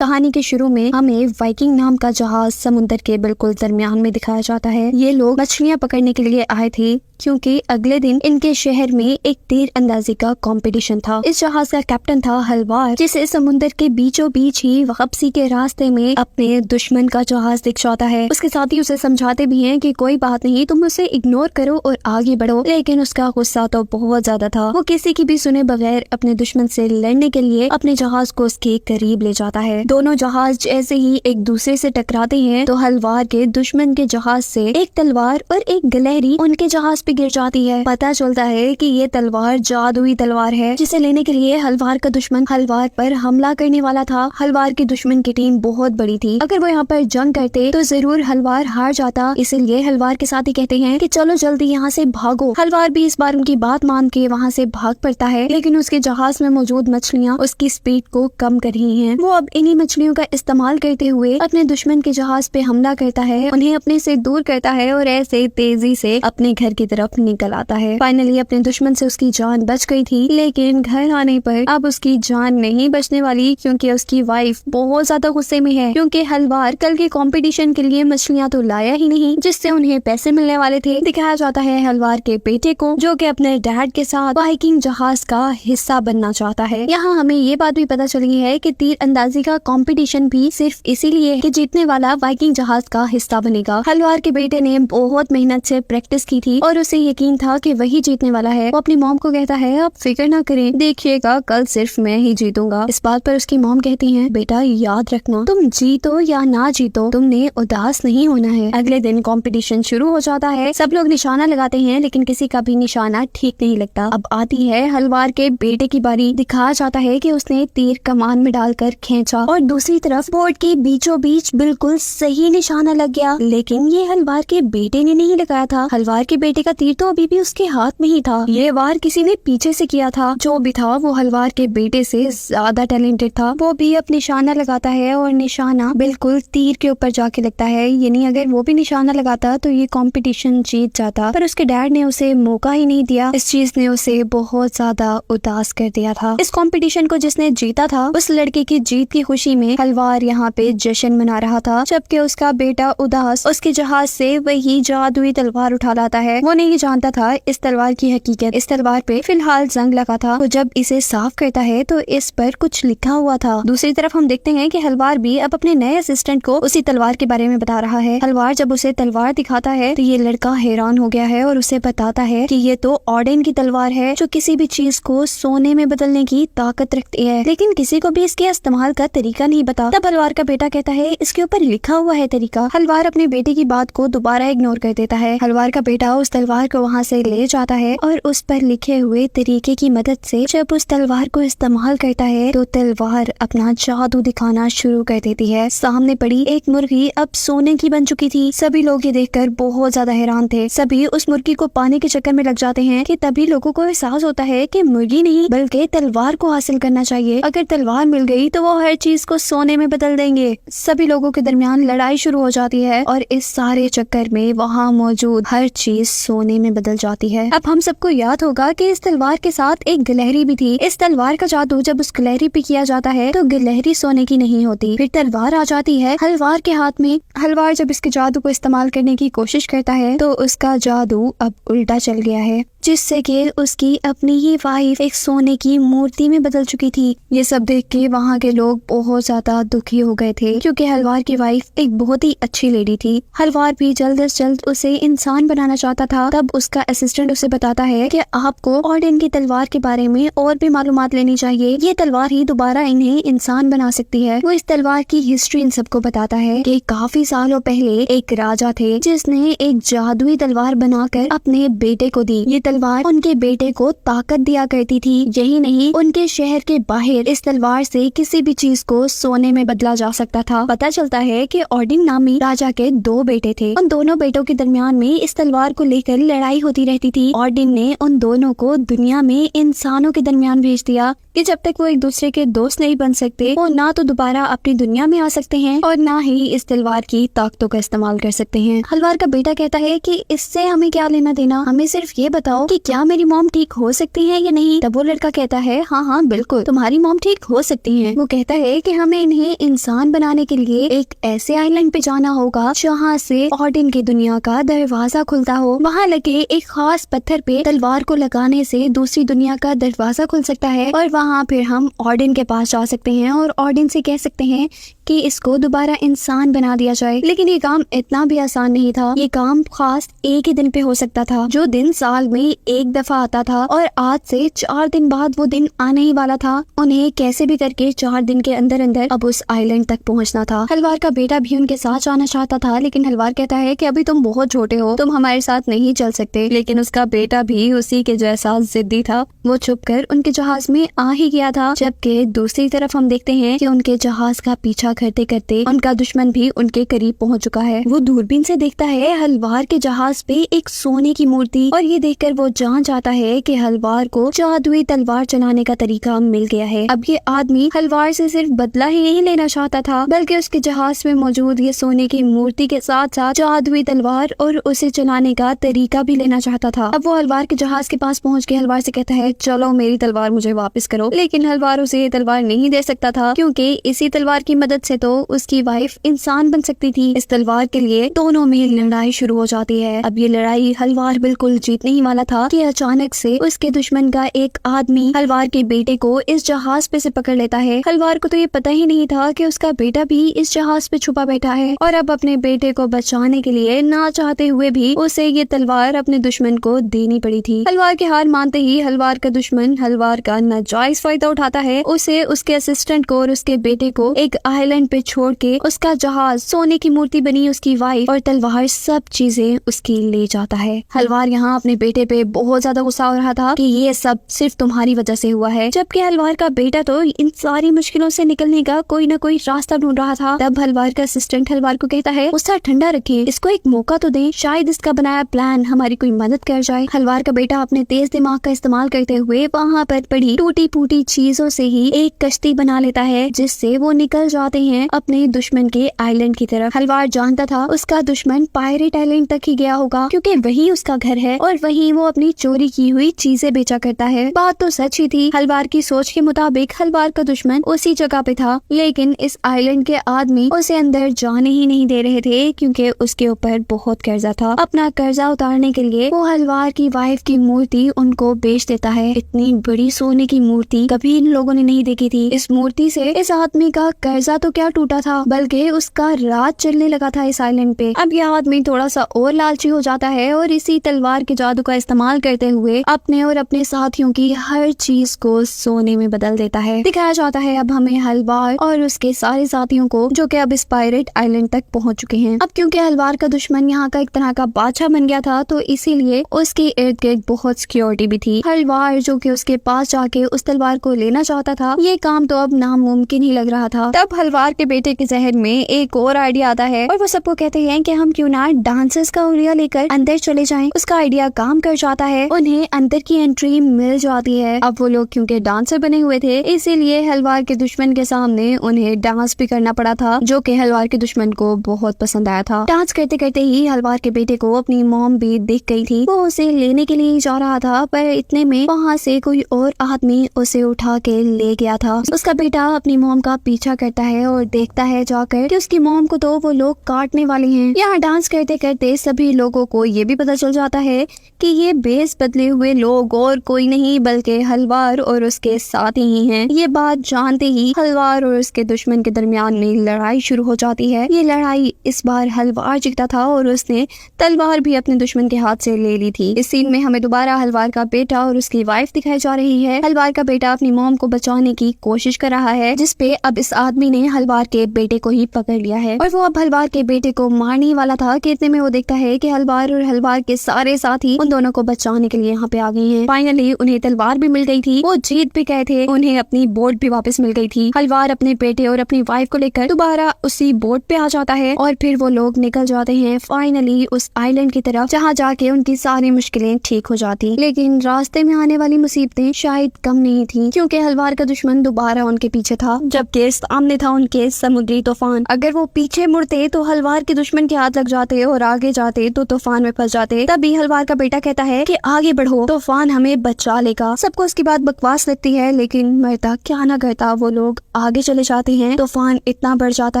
कहानी के शुरू में हमें वाइकिंग नाम का जहाज समुद्र के बिल्कुल दरमियान में दिखाया जाता है। ये लोग मछलियां पकड़ने के लिए आए थे क्योंकि अगले दिन इनके शहर में एक तीर अंदाजी का कंपटीशन था। इस जहाज का कैप्टन था हलवार, जिसे समुद्र के बीचों बीच ही वापसी के रास्ते में अपने दुश्मन का जहाज दिख जाता है। उसके साथ ही उसे समझाते भी हैं कि कोई बात नहीं, तुम उसे इग्नोर करो और आगे बढ़ो। लेकिन उसका गुस्सा तो बहुत ज्यादा था। वो किसी की भी सुने बगैर अपने दुश्मन से लड़ने के लिए अपने जहाज को उसके करीब ले जाता है। दोनों जहाज जैसे ही एक दूसरे से टकराते हैं तो हलवार के दुश्मन के जहाज से एक तलवार और एक गिलहरी उनके जहाज पे गिर जाती है। पता चलता है कि ये तलवार जादुई तलवार है, जिसे लेने के लिए हलवार का दुश्मन हलवार पर हमला करने वाला था। हलवार की दुश्मन की टीम बहुत बड़ी थी। अगर वो यहाँ पर जंग करते तो जरूर हलवार हार जाता। इसलिए हलवार के साथ ही कहते हैं कि चलो जल्दी यहाँ से भागो। हलवार भी इस बार उनकी बात मान के वहाँ से भाग पड़ता है, लेकिन उसके जहाज में मौजूद मछलियाँ उसकी स्पीड को कम कर रही हैं। वो अब इन्हीं मछलियों का इस्तेमाल करते हुए अपने दुश्मन के जहाज पे हमला करता है, उन्हें अपने से दूर करता है और ऐसे तेजी से अपने घर की तरफ निकल आता है। फाइनली अपने दुश्मन से उसकी जान बच गई थी, लेकिन घर आने पर अब उसकी जान नहीं बचने वाली, क्योंकि उसकी वाइफ बहुत ज्यादा गुस्से में है। क्योंकि हलवार कल के कंपटीशन के लिए मछलियां तो लाया ही नहीं जिससे उन्हें पैसे मिलने वाले थे। दिखाया जाता है हलवार के बेटे को, जो कि अपने डैड के साथ वाइकिंग जहाज का हिस्सा बनना चाहता है। यहाँ हमें ये बात भी पता चली है कि तीर अंदाजी का कंपटीशन भी सिर्फ इसीलिए कि जीतने वाला वाइकिंग जहाज का हिस्सा बनेगा। हलवार के बेटे ने बहुत मेहनत से प्रैक्टिस की थी और उसे यकीन था कि वही जीतने वाला है। वो अपनी मॉम को कहता है, आप फिक्र ना करें, देखिएगा कल सिर्फ मैं ही जीतूंगा। इस बात पर उसकी मॉम कहती है, बेटा याद रखना, तुम जीतो या ना जीतो तुमने उदास नहीं होना है। अगले दिन कंपटीशन शुरू हो जाता है। सब लोग निशाना लगाते हैं, लेकिन किसी का भी निशाना ठीक नहीं लगता। अब आती है हलवार के बेटे की बारी। दिखाया जाता है कि उसने तीर कमान में डालकर खींचा और दूसरी तरफ बोर्ड के बीचों बीच बिल्कुल सही निशाना लग गया। लेकिन ये हलवार के बेटे ने नहीं लगाया था। हलवार के बेटे का तीर तो अभी भी उसके हाथ में ही था। ये वार किसी ने पीछे से किया था। जो भी था वो हलवार के बेटे से ज्यादा टैलेंटेड था। वो भी अब निशाना लगाता है और निशाना बिल्कुल तीर के ऊपर जाके लगता है। यानी अगर वो भी निशाना लगाता तो ये कंपटीशन जीत जाता, पर उसके डैड ने उसे मौका ही नहीं दिया। इस चीज ने उसे बहुत ज्यादा उदास कर दिया था। इस कंपटीशन को जिसने जीता था, उस लड़के की जीत की खुशी में हलवार यहाँ पे जश्न मना रहा था, जबकि उसका बेटा उदास उसके जहाज से वही जादुई तलवार उठा लाता है। वो नहीं जानता था इस तलवार की हकीकत। इस तलवार पे फिलहाल जंग लगा था। तो जब इसे साफ करता है तो इस पर कुछ लिखा हुआ था। दूसरी तरफ हम देखते हैं कि हलवार भी अब अपने नए असिस्टेंट को उसी तलवार के बारे में बता रहा है। हलवार जब उसे तलवार दिखाता है तो ये लड़का हैरान हो गया है और उसे बताता है कि ये तो ऑर्डेन की तलवार है, जो किसी भी चीज को सोने में बदलने की ताकत रखती है, लेकिन किसी को भी इसके इस्तेमाल का तरीका नहीं पता। तब हलवार का बेटा कहता है, इसके ऊपर लिखा हुआ है तरीका। हलवार अपने बेटे की बात को दोबारा इग्नोर कर देता है। हलवार का बेटा उस तलवार को वहाँ से ले जाता है और उस पर लिखे हुए तरीके की मदद से जब उस तलवार को इस्तेमाल करता है तो तलवार अपना जादू दिखाना शुरू कर देती है। सामने पड़ी एक मुर्गी अब सोने की बन चुकी थी। सभी लोग ये देखकर बहुत ज्यादा हैरान थे। सभी उस मुर्गी को पाने के चक्कर में लग जाते हैं कि तभी लोगों को एहसास होता है कि मुर्गी नहीं बल्कि तलवार को हासिल करना चाहिए। अगर तलवार मिल गई तो वो हर चीज को सोने में बदल देंगे। सभी लोगों के दरमियान लड़ाई शुरू हो जाती है और इस सारे चक्कर में वहाँ मौजूद हर चीज सोने में बदल जाती है। अब हम सबको याद होगा कि इस तलवार के साथ एक गिलहरी भी थी। इस तलवार का जादू जब उस गिलहरी पे किया जाता है तो गिलहरी सोने की नहीं होती। फिर तलवार आ जाती है हलवार के हाथ में। हलवार जब इसके जादू को इस्तेमाल करने की कोशिश करता है तो उसका जादू अब उल्टा चल गया है, जिससे कि उसकी अपनी ही वाइफ एक सोने की मूर्ति में बदल चुकी थी। ये सब देख के वहाँ के लोग बहुत ज्यादा दुखी हो गए थे, क्योंकि हलवार की वाइफ एक बहुत ही अच्छी लेडी थी। हलवार भी जल्द से जल्द उसे इंसान बनाना चाहता था। तब उसका असिस्टेंट उसे बताता है कि आपको ऑर्डेन की तलवार के बारे में और भी मालूमात लेनी चाहिए। ये तलवार ही दोबारा इन्हें इंसान बना सकती है। वो इस तलवार की हिस्ट्री इन सबको बताता है कि काफी सालों पहले एक राजा थे जिसने एक जादुई तलवार बनाकर अपने बेटे को दी। ये तलवार उनके बेटे को ताकत दिया करती थी। यही नहीं, उनके शहर के बाहर इस तलवार से किसी भी चीज को सोने में बदला जा सकता था। पता चलता है कि ऑर्डिन नामी राजा के 2 बेटे थे। उन दोनों बेटों के दरमियान में इस तलवार को लेकर लड़ाई होती रहती थी। ऑर्डिन ने उन दोनों को दुनिया में इंसानों के दरमियान भेज दिया, कि जब तक वो एक दूसरे के दोस्त नहीं बन सकते वो ना तो दोबारा अपनी दुनिया में आ सकते हैं और ना ही इस तलवार की ताकतों का इस्तेमाल कर सकते हैं। हलवार का बेटा कहता है कि इससे हमें क्या लेना देना, हमें सिर्फ ये बताओ कि क्या मेरी मॉम ठीक हो सकती है या नहीं। तब वो लड़का कहता है हाँ हाँ बिल्कुल तुम्हारी मॉम ठीक हो सकती है। वो कहता है कि हमें इन्हें इंसान बनाने के लिए एक ऐसे आइलैंड पे जाना होगा जहाँ से ऑडिन की दुनिया का दरवाजा खुलता हो। वहाँ लगे एक खास पत्थर पे तलवार को लगाने से दूसरी दुनिया का दरवाजा खुल सकता है और वहाँ फिर हम ऑडिन के पास जा सकते हैं और ऑडिन से कह सकते हैं कि इसको दोबारा इंसान बना दिया जाए। लेकिन ये काम इतना भी आसान नहीं था। ये काम खास एक ही दिन पे हो सकता था, जो दिन साल में एक दफा आता था और आज से 4 दिन बाद वो दिन आने ही वाला था। उन्हें कैसे भी करके 4 दिन के अंदर अंदर अब उस आइलैंड तक पहुंचना था। हलवार का बेटा भी उनके साथ जाना चाहता था, लेकिन हलवार कहता है कि अभी तुम बहुत छोटे हो, तुम हमारे साथ नहीं चल सकते। लेकिन उसका बेटा भी उसी के जैसा जिद्दी था। वो छुप कर उनके जहाज में आ ही गया था। जबकि दूसरी तरफ हम देखते हैं कि उनके जहाज का पीछा करते करते उनका दुश्मन भी उनके करीब पहुंच चुका है। वो दूरबीन से देखता है हलवार के जहाज पे एक सोने की मूर्ति और ये देखकर वो जान जाता है कि हलवार को जादुई तलवार चलाने का तरीका मिल गया है। अब ये आदमी हलवार से सिर्फ बदला ही नहीं लेना चाहता था, बल्कि उसके जहाज में मौजूद ये सोने की मूर्ति के साथ साथ जादुई तलवार और उसे चलाने का तरीका भी लेना चाहता था। अब वो हलवार के जहाज के पास पहुंच के हलवार से कहता है चलो मेरी तलवार मुझे वापस करो। लेकिन हलवार उसे ये तलवार नहीं दे सकता था, क्योंकि इसी तलवार की मदद से तो उसकी वाइफ इंसान बन सकती थी। इस तलवार के लिए दोनों में लड़ाई शुरू हो जाती है। अब ये लड़ाई हलवार बिल्कुल जीतने ही वाला था कि अचानक से उसके दुश्मन का एक आदमी हलवार के बेटे को इस जहाज पे से पकड़ लेता है। हलवार को तो ये पता ही नहीं था कि उसका बेटा भी इस जहाज पे छुपा बैठा है और अब अपने बेटे को बचाने के लिए ना चाहते हुए भी उसे ये तलवार अपने दुश्मन को देनी पड़ी थी। हलवार की हार मानते ही हलवार का दुश्मन हलवार का नाजायज फायदा उठाता है। उसे, उसके असिस्टेंट को और उसके बेटे को एक आइलैंड पे छोड़ के उसका जहाज, सोने की मूर्ति बनी उसकी वाइफ और तलवार, सब चीजें उसकी ले जाता है। हलवार यहाँ अपने बेटे पे बहुत ज्यादा गुस्सा हो रहा था कि ये सब सिर्फ तुम्हारी वजह से हुआ है, जबकि हलवार का बेटा तो इन सारी मुश्किलों से निकलने का कोई ना कोई रास्ता ढूंढ रहा था। तब हलवार का असिस्टेंट हलवार को कहता है गुस्सा ठंडा रखें, इसको एक मौका तो दें, शायद इसका बनाया प्लान हमारी कोई मदद कर जाए। हलवार का बेटा अपने तेज दिमाग का इस्तेमाल करते हुए वहाँ पर पड़ी टूटी फूटी चीजों से ही एक कश्ती बना लेता है, जिससे वो निकल जाते हैं अपने दुश्मन के आइलैंड की तरफ। हलवार जानता था उसका दुश्मन पायरेट आइलैंड तक ही गया होगा, क्योंकि वही उसका घर है और वही वो अपनी चोरी की हुई चीजें बेचा करता है। बात तो सच ही थी। हलवार की सोच के मुताबिक हलवार का दुश्मन उसी जगह पे था, लेकिन इस आइलैंड के आदमी उसे अंदर जाने ही नहीं दे रहे थे, क्योंकि उसके ऊपर बहुत कर्जा था। अपना कर्जा उतारने के लिए वो हलवार की वाइफ की मूर्ति उनको बेच देता है। इतनी बड़ी सोने की मूर्ति कभी इन लोगों ने नहीं देखी थी। इस मूर्ति से इस आदमी का कर्जा तो क्या टूटा था, बल्कि उसका राज चलने लगा था इस आइलैंड पे। अब यह आदमी थोड़ा सा और लालची हो जाता है और इसी तलवार के जादू का इस्तेमाल करते हुए अपने और अपने साथियों की हर चीज को सोने में बदल देता है। दिखाया जाता है अब हमें हलवार और उसके सारे साथियों को, जो कि अब इस पायरेट आइलैंड तक पहुंच चुके हैं। अब क्योंकि हलवार का दुश्मन यहाँ का एक तरह का बादशाह बन गया था, तो इसीलिए उसके इर्द गिर्द बहुत सिक्योरिटी भी थी। हलवार जो कि उसके पास जाके उस तलवार को लेना चाहता था, ये काम तो अब नामुमकिन ही लग रहा था। तब हलवार के बेटे के जहन में एक और आइडिया आता है और वो सबको कहते हैं कि हम क्यों ना डांसर्स का उड़िया लेकर अंदर चले जाएं। उसका आइडिया काम कर जाता है, उन्हें अंदर की एंट्री मिल जाती है। अब वो लोग क्योंकि डांसर बने हुए थे, इसीलिए हलवार के दुश्मन के सामने उन्हें डांस भी करना पड़ा था, जो कि हलवार के दुश्मन को बहुत पसंद आया था। डांस करते करते ही हलवार के बेटे को अपनी मॉम भी दिख गई थी। वो उसे लेने के लिए जा रहा था, पर इतने में वहाँ से कोई और आदमी उसे उठा के ले गया था। उसका बेटा अपनी मॉम का पीछा करता है और देखता है जाकर कि उसकी मॉम को तो वो लोग काटने वाले हैं। यहाँ डांस करते करते सभी लोगों को ये भी पता चल जाता है कि ये बेस बदले हुए लोग और कोई नहीं बल्कि हलवार और उसके साथी ही हैं। ये बात जानते ही हलवार और उसके दुश्मन के दरमियान में लड़ाई शुरू हो जाती है। ये लड़ाई इस बार हलवार जीता था और उसने तलवार भी अपने दुश्मन के हाथ से ले ली थी। इस सीन में हमें दोबारा हलवार का बेटा और उसकी वाइफ दिखाई जा रही है। हलवार का बेटा अपनी मॉम को बचाने की कोशिश कर रहा है, जिसपे अब इस आदमी ने हलवार के बेटे को ही पकड़ लिया है और वो अब हलवार के बेटे को मारने वाला था कि इतने में वो देखता है कि हलवार और हलवार के सारे साथी उन दोनों को बचाने के लिए यहाँ पे आ गए हैं। फाइनली उन्हें तलवार भी मिल गई थी, वो जीत भी गए थे, उन्हें अपनी बोट भी वापस मिल गई थी। हलवार अपने बेटे और अपनी वाइफ को लेकर दोबारा उसी बोट पे आ जाता है और फिर वो लोग निकल जाते हैं फाइनली उस आइलैंड की तरफ, जहाँ जाके उनकी सारी मुश्किलें ठीक हो जाती। लेकिन रास्ते में आने वाली मुसीबतें शायद कम नहीं नहीं थी, क्योंकि हलवार का दुश्मन दोबारा उनके पीछे था, जबकि सामने था उनके समुद्री तूफान। अगर वो पीछे मुड़ते तो हलवार के दुश्मन के हाथ लग जाते और आगे जाते तो तूफान में फंस जाते। तभी हलवार का बेटा कहता है कि आगे बढ़ो, तूफान हमें बचा लेगा। सबको उसकी बात बकवास लगती है, लेकिन मरता क्या ना करता वो लोग आगे चले जाते हैं। तूफान इतना बढ़ जाता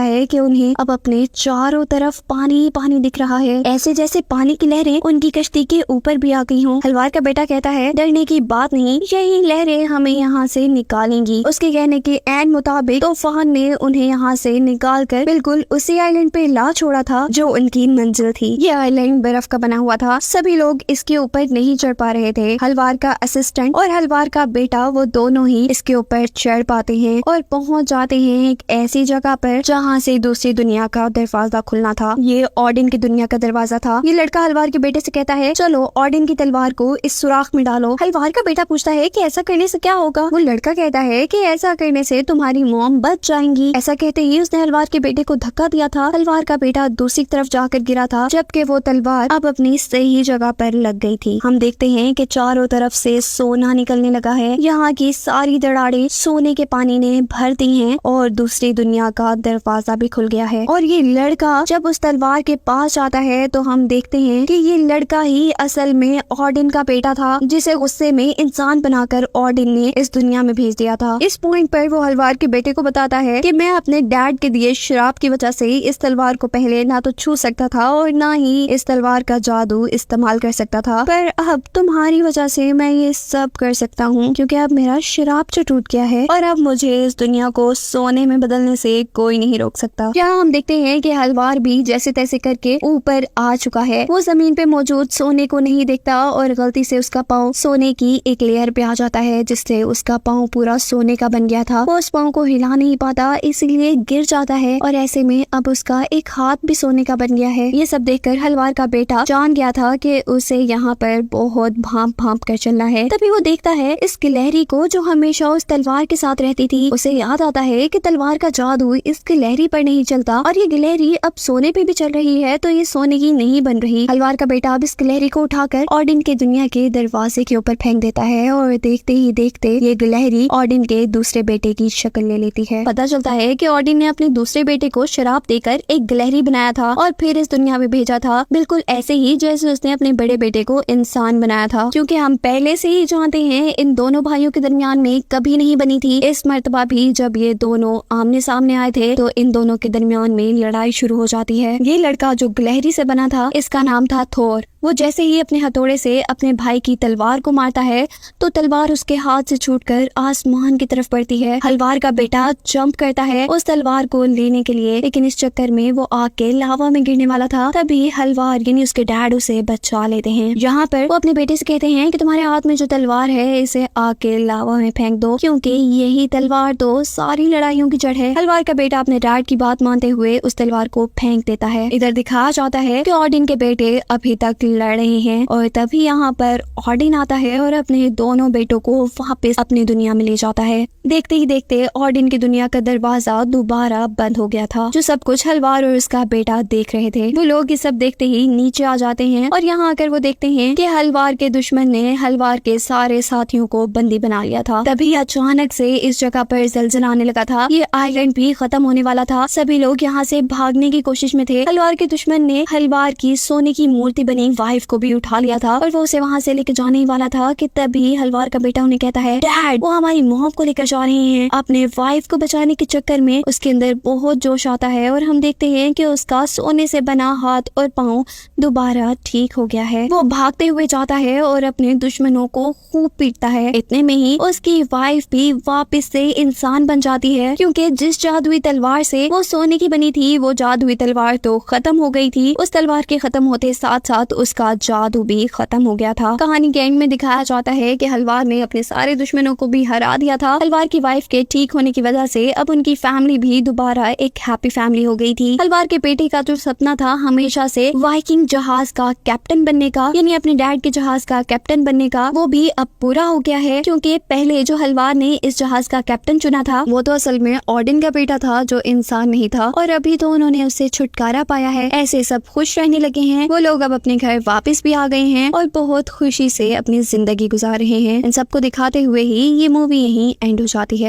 है कि उन्हें अब अपने चारों तरफ पानी पानी दिख रहा है, ऐसे जैसे पानी की लहरें उनकी कश्ती के ऊपर भी आ गई हों। हलवार का बेटा कहता है डरने की बात नहीं, यही लहरें हमें यहाँ से निकालेंगी। उसके कहने के ऐन मुताबिक तूफान ने उन्हें यहाँ से निकाल कर बिल्कुल उसी आइलैंड पे ला छोड़ा था जो उनकी मंजिल थी। ये आइलैंड बर्फ का बना हुआ था, सभी लोग इसके ऊपर नहीं चढ़ पा रहे थे। हलवार का असिस्टेंट और हलवार का बेटा वो दोनों ही इसके ऊपर चढ़ पाते हैं और पहुंच जाते हैं एक ऐसी जगह पर जहाँ से दूसरी दुनिया का दरवाजा खुलना था। ये ओडिन की दुनिया का दरवाजा था। ये लड़का हलवार के बेटे से कहता है चलो ओडिन की तलवार को इस सुराख में डालो। हलवार का बेटा पूछता है कि ऐसा करने से क्या होगा। वो लड़का कहता है कि ऐसा करने से तुम्हारी मॉम बच जाएंगी। ऐसा कहते ही उसने हलवार के बेटे को धक्का दिया था। हलवार का बेटा दूसरी तरफ जाकर गिरा था, जबकि वो तलवार अब अपनी सही जगह पर लग गई थी। हम देखते हैं कि चारों तरफ से सोना निकलने लगा है। यहाँ की सारी दरारें सोने के पानी ने भर दी हैं और दूसरी दुनिया का दरवाजा भी खुल गया है। और ये लड़का जब उस तलवार के पास आता है तो हम देखते हैं कि ये लड़का ही असल में ओडिन का बेटा था, जिसे गुस्से में इंसान बनाकर ओडिन ने इस दुनिया में भेज दिया था। इस पॉइंट पर वो हलवार के बेटे को बताता है कि मैं अपने डैड के दिए श्राप की वजह से इस तलवार को पहले ना तो छू सकता था और ना ही इस तलवार का जादू इस्तेमाल कर सकता था, पर अब तुम्हारी वजह से मैं ये सब कर सकता हूँ, क्योंकि अब मेरा श्राप जो टूट गया है और अब मुझे इस दुनिया को सोने में बदलने से कोई नहीं रोक सकता। यहाँ हम देखते हैं कि हलवार भी जैसे तैसे करके ऊपर आ चुका है। वो जमीन पे मौजूद सोने को नहीं देखता और गलती से उसका पाँव सोने की एक लेयर पे आ जाता है, जिससे उसका पाँव पूरा सोने का बन गया था। वो उस पाँव को हिला नहीं पाता, इसलिए गिर जाता है और ऐसे में अब उसका एक हाथ भी सोने का बन गया है। ये सब देखकर हलवार का बेटा जान गया था कि उसे यहाँ पर बहुत भांप भांप कर चलना है। तभी वो देखता है इस गिलहरी को जो हमेशा उस तलवार के साथ रहती थी। उसे याद आता है कि तलवार का जादू इस गिलहरी पर नहीं चलता और ये गिलहरी अब सोने पे भी चल रही है, तो ये सोने की नहीं बन रही। हलवार का बेटा अब इस गिलहरी को उठाकर ओडिन के दुनिया के दरवाजे के ऊपर फेंक देता है और देखते ही देखते ये गिलहरी ओडिन के दूसरे बेटे की शक्ल ले लेती है। पता चलता है कि ओडिन ने अपने दूसरे बेटे को शराब देकर एक गिलहरी बनाया था और फिर इस दुनिया में भेजा था, बिल्कुल ऐसे ही जैसे उसने अपने बड़े बेटे को इंसान बनाया था। क्योंकि हम पहले से ही जानते हैं इन दोनों भाइयों के दरमियान में कभी नहीं बनी थी। इस मर्तबा भी जब ये दोनों आमने सामने आए थे तो इन दोनों के दरमियान में लड़ाई शुरू हो जाती है। ये लड़का जो गिलहरी से बना था इसका नाम था थोर। वो जैसे ही अपने हथौड़े से अपने भाई की तलवार को मारता है तो तलवार उसके हाथ से छूटकर आसमान की तरफ बढ़ती है। हलवार का बेटा जंप करता है उस तलवार को लेने के लिए, लेकिन इस चक्कर में वो आग के लावा में गिरने वाला था। तभी हलवार यानी उसके डैड उसे बचा लेते हैं। यहाँ पर वो अपने बेटे से कहते हैं कि तुम्हारे हाथ में जो तलवार है इसे आग के लावा में फेंक दो, क्योंकि यही तलवार तो सारी लड़ाइयों की जड़ है। हलवार का बेटा अपने डैड की बात मानते हुए उस तलवार को फेंक देता है। इधर दिखाया जाता है कि ओडिन के बेटे अभी तक लड़ रहे हैं और तभी यहाँ पर ओडिन आता है और अपने दोनों बेटों को वापस अपनी दुनिया में ले जाता है। देखते ही देखते ओडिन की दुनिया का दरवाजा दोबारा बंद हो गया था, जो सब कुछ हलवार और उसका बेटा देख रहे थे। वो लोग ये सब देखते ही नीचे आ जाते हैं और यहाँ आकर वो देखते हैं कि हलवार के दुश्मन ने हलवार के सारे साथियों को बंदी बना लिया था। तभी अचानक से इस जगह पर ज़लज़ला आने लगा था। ये आइलैंड भी खत्म होने वाला था। सभी लोग यहाँ से भागने की कोशिश में थे। हलवार के दुश्मन ने हलवार की सोने की मूर्ति बनी वाइफ को भी उठा लिया था और वो उसे वहाँ से लेके जाने ही वाला था कि तभी हलवार का बेटा उन्हें कहता है डैड, वो हमारी मॉम को लेकर जा रहे हैं। अपने वाइफ को बचाने के चक्कर में उसके अंदर बहुत जोश आता है और हम देखते हैं कि उसका सोने से बना हाथ और पाँव दोबारा ठीक हो गया है। वो भागते हुए जाता है और अपने दुश्मनों को खूब पीटता है। इतने में ही उसकी वाइफ भी वापस से इंसान बन जाती है, क्योंकि जिस जादुई तलवार से वो सोने की बनी थी वो जादुई तलवार तो खत्म हो गई थी। उस तलवार के खत्म होते साथ साथ उसका जादू भी खत्म हो गया था। कहानी के एंड में दिखाया जाता है कि हलवार ने अपने सारे दुश्मनों को भी हरा दिया था। हलवार की वाइफ के ठीक होने की वजह से अब उनकी फैमिली भी दोबारा एक हैप्पी फैमिली हो गई थी। हलवार के बेटे का जो सपना था हमेशा से वाइकिंग जहाज का कैप्टन बनने का, यानी अपने डैड के जहाज का कैप्टन बनने का, वो भी अब पूरा हो गया है। क्योंकि पहले जो हलवार ने इस जहाज का कैप्टन चुना था वो तो असल में ओडिन का बेटा था जो इंसान नहीं था, और अभी तो उन्होंने उससे छुटकारा पाया है। ऐसे सब खुश रहने लगे हैं। वो लोग अब अपने घर वापस भी आ गए हैं और बहुत खुशी से अपनी जिंदगी गुजार रहे हैं। इन सबको दिखाते हुए ही ये मूवी यहीं एंड हो जाती है।